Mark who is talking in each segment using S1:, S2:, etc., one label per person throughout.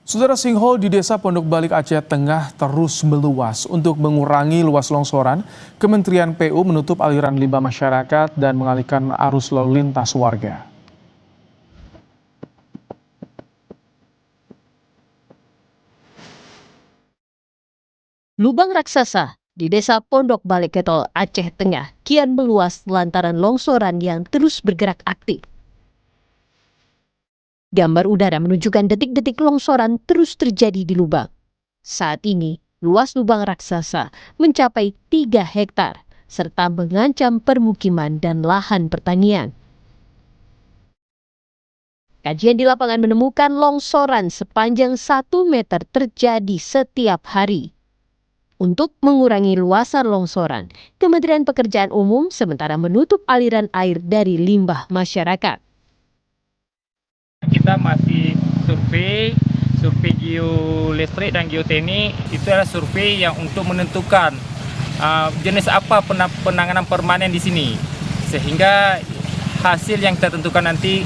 S1: Saudara, sinkhole di Desa Pondok Balik Aceh Tengah terus meluas. Untuk mengurangi luas longsoran, Kementerian PU menutup aliran limbah masyarakat dan mengalihkan arus lalu lintas warga.
S2: Lubang raksasa di Desa Pondok Balik Ketol, Aceh Tengah kian meluas lantaran longsoran yang terus bergerak aktif. Gambar udara menunjukkan detik-detik longsoran terus terjadi di lubang. Saat ini, luas lubang raksasa mencapai 3 hektar serta mengancam permukiman dan lahan pertanian. Kajian di lapangan menemukan longsoran sepanjang 1 meter terjadi setiap hari. Untuk mengurangi luasan longsoran, Kementerian Pekerjaan Umum sementara menutup aliran air dari limbah masyarakat.
S3: Kita masih survei geolistrik dan geoteknik. Itu adalah survei yang untuk menentukan jenis apa penanganan permanen di sini, sehingga hasil yang tertentukan nanti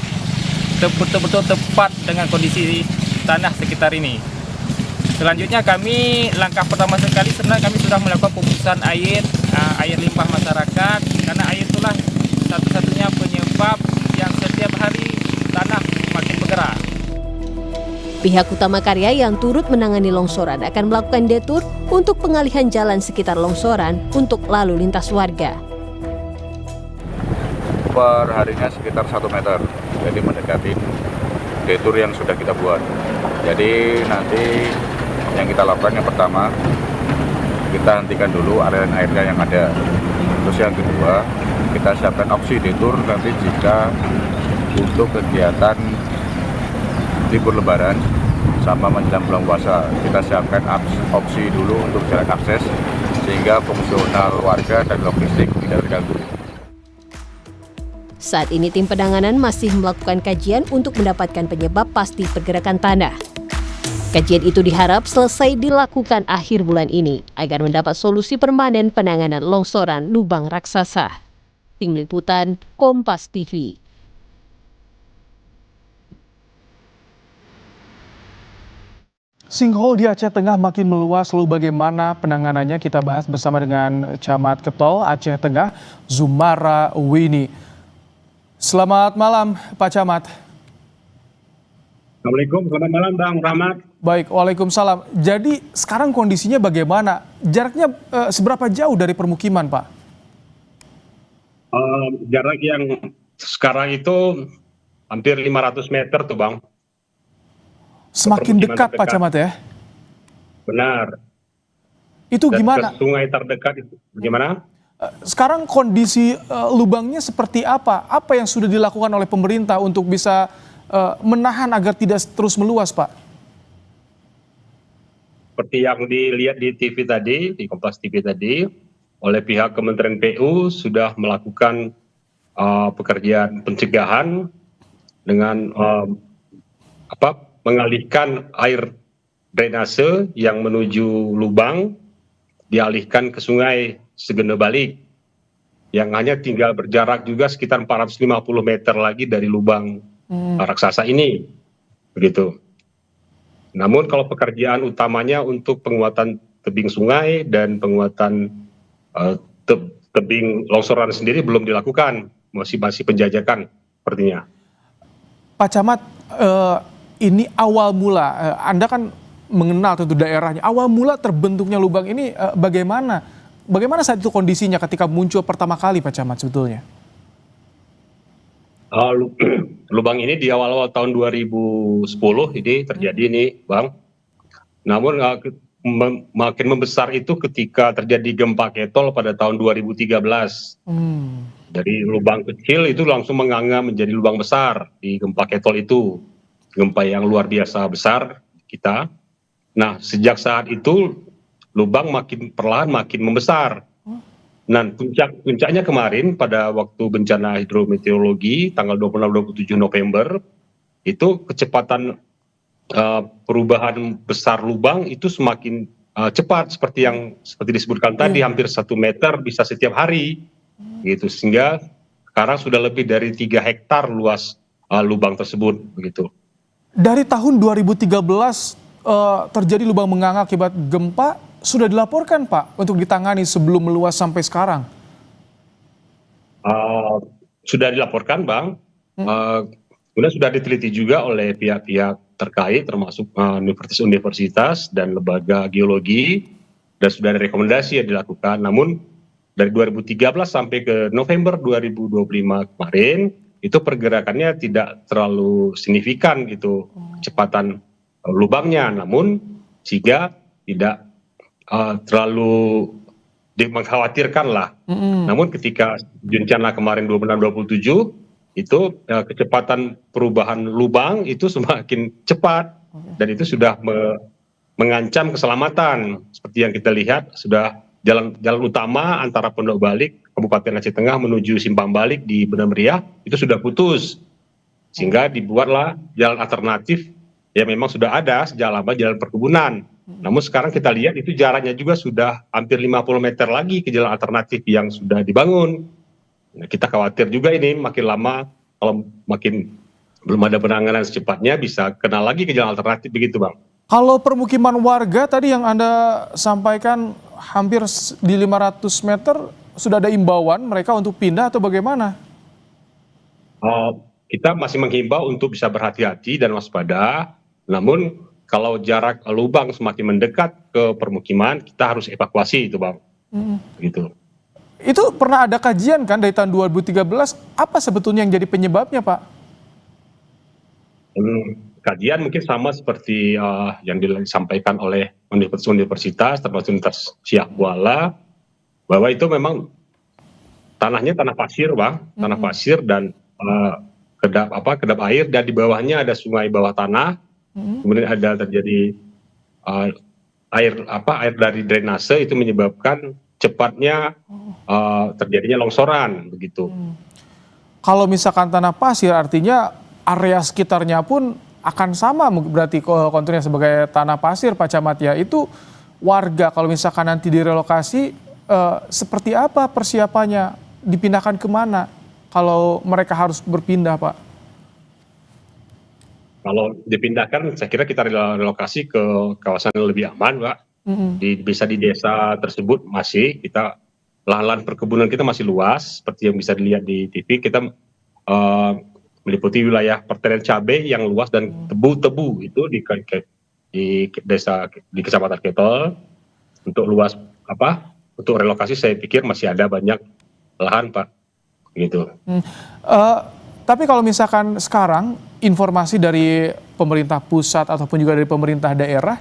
S3: betul-betul tepat dengan kondisi tanah sekitar ini. Selanjutnya langkah pertama sekali sebenarnya kami sudah melakukan pemutusan air limbah masyarakat, karena air itulah satu-satunya penyebab yang setiap hari tanah makin bergerak.
S2: Pihak Utama Karya yang turut menangani longsoran akan melakukan detur untuk pengalihan jalan sekitar longsoran untuk lalu lintas warga.
S4: Per harinya sekitar 1 meter, jadi mendekati detur yang sudah kita buat. Jadi nanti yang kita lakukan yang pertama, kita hentikan dulu aliran airnya yang ada. Terus yang kedua, kita siapkan opsi detur nanti jika untuk kegiatan libur lebaran sama menjelang bulan puasa. Kita siapkan opsi dulu untuk jalan akses sehingga fungsional warga dan logistik tidak terganggu.
S2: Saat ini tim penanganan masih melakukan kajian untuk mendapatkan penyebab pasti pergerakan tanah. Kajian itu diharap selesai dilakukan akhir bulan ini agar mendapat solusi permanen penanganan longsoran lubang raksasa. Tim Liputan Kompas TV.
S1: Sinkhole di Aceh Tengah makin meluas, lalu bagaimana penanganannya kita bahas bersama dengan Camat Ketol Aceh Tengah, Zumara Wini. Selamat malam Pak Camat.
S5: Assalamualaikum, selamat malam Bang Rahmat.
S1: Baik, waalaikumsalam. Jadi sekarang kondisinya bagaimana? Jaraknya seberapa jauh dari permukiman, Pak?
S5: Jarak yang sekarang itu hampir 500 meter tuh Bang.
S1: Semakin dekat Pak Camat ya?
S5: Benar.
S1: Itu
S5: Dan
S1: gimana?
S5: ke sungai terdekat itu bagaimana?
S1: Sekarang kondisi lubangnya seperti apa? Apa yang sudah dilakukan oleh pemerintah untuk bisa menahan agar tidak terus meluas, Pak?
S5: Seperti yang dilihat di TV tadi, di Kompas TV tadi, oleh pihak Kementerian PU sudah melakukan pekerjaan pencegahan dengan mengalihkan air drainase yang menuju lubang, dialihkan ke sungai Segene Balik, yang hanya tinggal berjarak juga sekitar 450 meter lagi dari lubang raksasa ini, begitu. Namun kalau pekerjaan utamanya untuk penguatan tebing sungai dan penguatan tebing longsoran sendiri belum dilakukan, masih penjajakan sepertinya.
S1: Pak Camat, ini awal mula, Anda kan mengenal tentu daerahnya, awal mula terbentuknya lubang ini bagaimana? Bagaimana saat itu kondisinya ketika muncul pertama kali Pak Camat sebetulnya?
S5: Lubang ini di awal-awal tahun 2010 ini terjadi nih Bang. Namun makin membesar itu ketika terjadi gempa Ketol pada tahun 2013. Dari lubang kecil itu langsung menganga menjadi lubang besar di gempa Ketol itu. Gempa yang luar biasa besar kita. Nah, sejak saat itu lubang perlahan makin membesar. Nah, puncaknya kemarin pada waktu bencana hidrometeorologi tanggal 26-27 November itu kecepatan perubahan besar lubang itu semakin cepat seperti disebutkan tadi, hampir 1 meter bisa setiap hari gitu, sehingga sekarang sudah lebih dari 3 hektar luas lubang tersebut begitu.
S1: Dari tahun 2013 terjadi lubang menganga akibat gempa sudah dilaporkan Pak untuk ditangani sebelum meluas sampai sekarang?
S5: Sudah dilaporkan Bang, kemudian sudah diteliti juga oleh pihak-pihak terkait termasuk universitas dan lembaga geologi, dan sudah ada rekomendasi yang dilakukan. Namun dari 2013 sampai ke November 2025 kemarin itu pergerakannya tidak terlalu signifikan gitu kecepatan lubangnya, namun sehingga tidak terlalu mengkhawatirkan lah. Namun ketika bencana kemarin 26-27 itu kecepatan perubahan lubang itu semakin cepat dan itu sudah mengancam keselamatan. Seperti yang kita lihat sudah jalan utama antara Pondok Balik Kabupaten Aceh Tengah menuju Simpang Balik di Benam Meriah itu sudah putus, sehingga dibuatlah jalan alternatif yang memang sudah ada sejak lama, jalan perkebunan. Namun sekarang kita lihat itu jaraknya juga sudah hampir 50 meter lagi ke jalan alternatif yang sudah dibangun. Nah, kita khawatir juga ini makin lama kalau makin belum ada penanganan secepatnya bisa kena lagi ke jalan alternatif, begitu Bang.
S1: Kalau permukiman warga tadi yang Anda sampaikan hampir di 500 meter, sudah ada imbauan mereka untuk pindah atau bagaimana?
S5: Kita masih menghimbau untuk bisa berhati-hati dan waspada, namun kalau jarak lubang semakin mendekat ke permukiman, kita harus evakuasi itu Bang. Gitu.
S1: Itu pernah ada kajian kan dari tahun 2013, apa sebetulnya yang jadi penyebabnya Pak?
S5: Kajian mungkin sama seperti yang disampaikan oleh universitas termasuk Universitas Siak Kuala, bahwa itu memang tanahnya tanah pasir Bang, tanah pasir dan kedap air, dan di bawahnya ada sungai bawah tanah, kemudian ada terjadi air dari drainase, itu menyebabkan cepatnya terjadinya longsoran begitu.
S1: Kalau misalkan tanah pasir artinya area sekitarnya pun akan sama berarti konturnya sebagai tanah pasir Pak Camat ya. Itu warga kalau misalkan nanti direlokasi seperti apa persiapannya, dipindahkan kemana kalau mereka harus berpindah Pak?
S5: Kalau dipindahkan saya kira kita relokasi ke kawasan yang lebih aman Pak. Bisa di desa tersebut masih kita lahan perkebunan kita masih luas seperti yang bisa dilihat di TV. Kita meliputi wilayah pertanian cabai yang luas dan tebu itu di desa di Kecamatan Ketol. Untuk luas untuk relokasi saya pikir masih ada banyak lahan Pak, gitu.
S1: Tapi kalau misalkan sekarang informasi dari pemerintah pusat ataupun juga dari pemerintah daerah,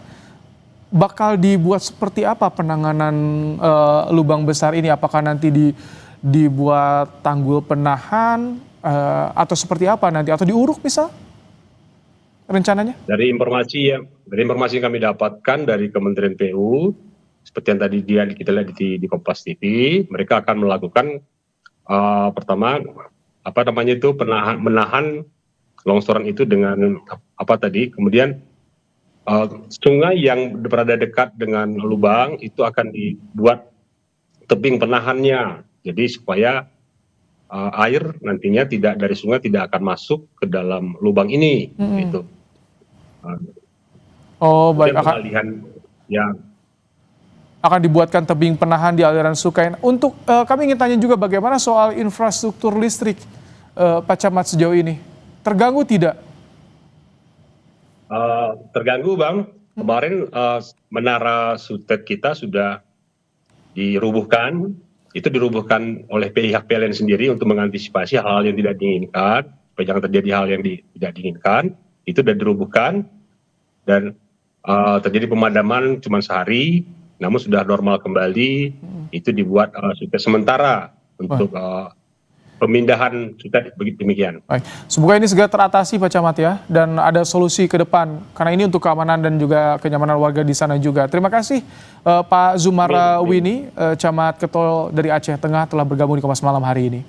S1: bakal dibuat seperti apa penanganan lubang besar ini? Apakah nanti dibuat tanggul penahan atau seperti apa nanti, atau diuruk misal rencananya? Dari informasi yang kami dapatkan dari Kementerian PU, seperti yang tadi kita lihat di Kompas TV, mereka akan melakukan pertama menahan longsoran itu dengan kemudian sungai yang berada dekat dengan lubang itu akan dibuat tebing penahannya, jadi supaya air nantinya dari sungai tidak akan masuk ke dalam lubang ini. Gitu. Baik, akan dibuatkan tebing penahan di aliran sungai. Untuk kami ingin tanya juga bagaimana soal infrastruktur listrik Pak Camat sejauh ini, terganggu tidak? Terganggu Bang. Kemarin menara sutet kita sudah dirubuhkan. Itu dirubuhkan oleh pihak PLN sendiri untuk mengantisipasi hal-hal yang tidak diinginkan, supaya jangan terjadi hal yang tidak diinginkan. Itu sudah dirubuhkan dan terjadi pemadaman cuma sehari, namun sudah normal kembali. Itu dibuat sutet sementara untuk pemindahan sutet, begitu demikian. Baik. Semoga ini segera teratasi Pak Camat ya, dan ada solusi ke depan, karena ini untuk keamanan dan juga kenyamanan warga di sana juga. Terima kasih Pak Zumara Wini, Camat Ketol dari Aceh Tengah telah bergabung di Kompas Malam hari ini.